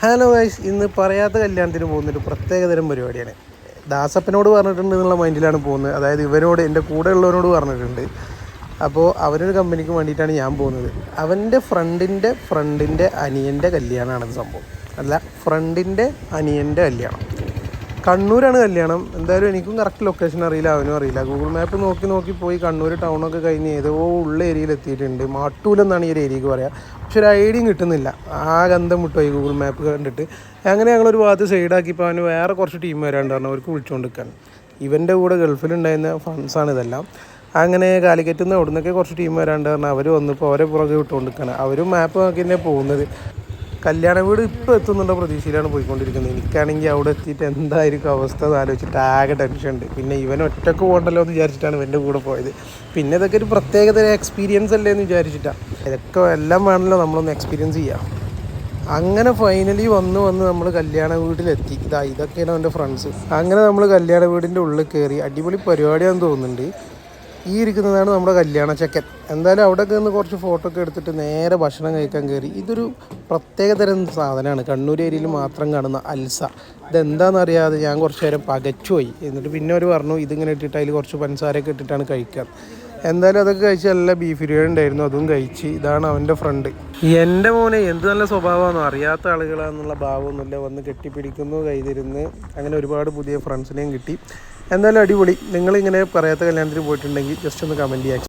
Hello guys, ഇന്ന് പറയാത്ത കല്യാണത്തിന് പോകുന്നൊരു പ്രത്യേകതരം പരിപാടിയാണ്. ദാസപ്പനോട് പറഞ്ഞിട്ടുണ്ട് എന്നുള്ള മൈൻഡിലാണ് പോകുന്നത്. അതായത് ഇവരോട്, എൻ്റെ കൂടെ ഉള്ളവരോട് പറഞ്ഞിട്ടുണ്ട്. അപ്പോൾ അവരൊരു കമ്പനിക്ക് വേണ്ടിയിട്ടാണ് ഞാൻ പോകുന്നത്. അവൻ്റെ ഫ്രണ്ടിൻ്റെ അനിയൻ്റെ കല്യാണമാണത് സംഭവം. അല്ല, ഫ്രണ്ടിൻ്റെ അനിയൻ്റെ കല്യാണം. കണ്ണൂരാണ് കല്യാണം. എന്തായാലും എനിക്കും കറക്റ്റ് ലൊക്കേഷൻ അറിയില്ല, അവനും അറിയില്ല. ഗൂഗിൾ മാപ്പ് നോക്കി പോയി കണ്ണൂർ ടൗണൊക്കെ കഴിഞ്ഞ് ഏതോ ഉള്ള ഏരിയയിൽ എത്തിയിട്ടുണ്ട്. മാട്ടൂലെന്നാണ് ഈ ഒരു ഏരിയക്ക് പറയുക. പക്ഷെ ഒരു ഐഡിയയും കിട്ടുന്നില്ല. ആ ഗന്ധം മുട്ടുപോയി ഗൂഗിൾ മാപ്പ് കണ്ടിട്ട്. അങ്ങനെ ഞങ്ങളൊരു ഭാഗത്ത് സൈഡാക്കിയപ്പോൾ അവന് വേറെ കുറച്ച് ടീം വരാണ്ട് പറഞ്ഞു. അവർക്ക് വിളിച്ചുകൊണ്ട് നിൽക്കാൻ. ഇവൻ്റെ കൂടെ ഗൾഫിലുണ്ടായിരുന്ന ഫ്രണ്ട്സാണ് ഇതെല്ലാം. അങ്ങനെ കാലിക്കറ്റിൽ നിന്ന് അവിടെ നിന്നൊക്കെ കുറച്ച് ടീം വരാണ്ട് പറഞ്ഞാൽ അവർ വന്നപ്പോൾ അവരെ പുറകെ വിട്ടുകൊണ്ട് നിൽക്കുകയാണ്. അവരും മാപ്പ് നോക്കി തന്നെ പോകുന്നത്. കല്യാണ വീട് ഇപ്പോൾ എത്തുന്നുള്ള പ്രതീക്ഷയിലാണ് പോയിക്കൊണ്ടിരിക്കുന്നത്. എനിക്കാണെങ്കിൽ അവിടെ എത്തിയിട്ട് എന്തായിരിക്കും അവസ്ഥ എന്ന് ആലോചിച്ചിട്ട് ആകെ ടെൻഷൻ ഉണ്ട്. പിന്നെ ഇവൻ ഒറ്റക്ക് പോകണ്ടല്ലോ എന്ന് വിചാരിച്ചിട്ടാണ് ഇവൻ്റെ കൂടെ പോയത്. പിന്നെ ഇതൊക്കെ ഒരു പ്രത്യേകതര എക്സ്പീരിയൻസ് അല്ലേ എന്ന് വിചാരിച്ചിട്ടാണ്. ഇതൊക്കെ എല്ലാം വേണമല്ലോ നമ്മളൊന്ന് എക്സ്പീരിയൻസ് ചെയ്യാം. അങ്ങനെ ഫൈനലി വന്ന് നമ്മൾ കല്യാണ വീട്ടിലെത്തി. ഇതൊക്കെയാണ് അവൻ്റെ ഫ്രണ്ട്സ്. അങ്ങനെ നമ്മൾ കല്യാണ വീടിൻ്റെ ഉള്ളിൽ കയറി. അടിപൊളി പരിപാടിയാണെന്ന് തോന്നുന്നുണ്ട്. ഈ ഇരിക്കുന്നതാണ് നമ്മുടെ കല്യാണ ചെക്കൻ. എന്തായാലും അവിടെയൊക്കെ നിന്ന് കുറച്ച് ഫോട്ടോ ഒക്കെ എടുത്തിട്ട് നേരെ ഭക്ഷണം കഴിക്കാൻ കയറി. ഇതൊരു പ്രത്യേകതരം സാധനമാണ്, കണ്ണൂർ ഏരിയയിൽ മാത്രം കാണുന്ന അൽസ. ഇതെന്താണെന്നറിയാതെ ഞാൻ കുറച്ച് നേരം പകച്ചുപോയി. എന്നിട്ട് പിന്നെ അവർ പറഞ്ഞു ഇതിങ്ങനെ ഇട്ടിട്ട് അതിൽ കുറച്ച് പഞ്ചസാരയൊക്കെ ഇട്ടിട്ടാണ് കഴിക്കാൻ. എന്തായാലും അതൊക്കെ കഴിച്ച് നല്ല ബീഫ് ബിരിയാണി ഉണ്ടായിരുന്നു, അതും കഴിച്ച്. ഇതാണ് അവൻ്റെ ഫ്രണ്ട്. എൻ്റെ മോനെ എന്ത് നല്ല സ്വഭാവമാണോ, അറിയാത്ത ആളുകളാണെന്നുള്ള ഭാവമൊന്നുമില്ല. വന്ന് കെട്ടിപ്പിടിക്കുന്നു, കൈതരുന്ന്. അങ്ങനെ ഒരുപാട് പുതിയ ഫ്രണ്ട്സിനെയും കിട്ടി. എന്തായാലും അടിപൊളി. നിങ്ങളിങ്ങനെ പറയാത്ത കല്യാണത്തിന് പോയിട്ടുണ്ടെങ്കിൽ ജസ്റ്റ് ഒന്ന് കമൻറ്റ് ചെയ്യാം.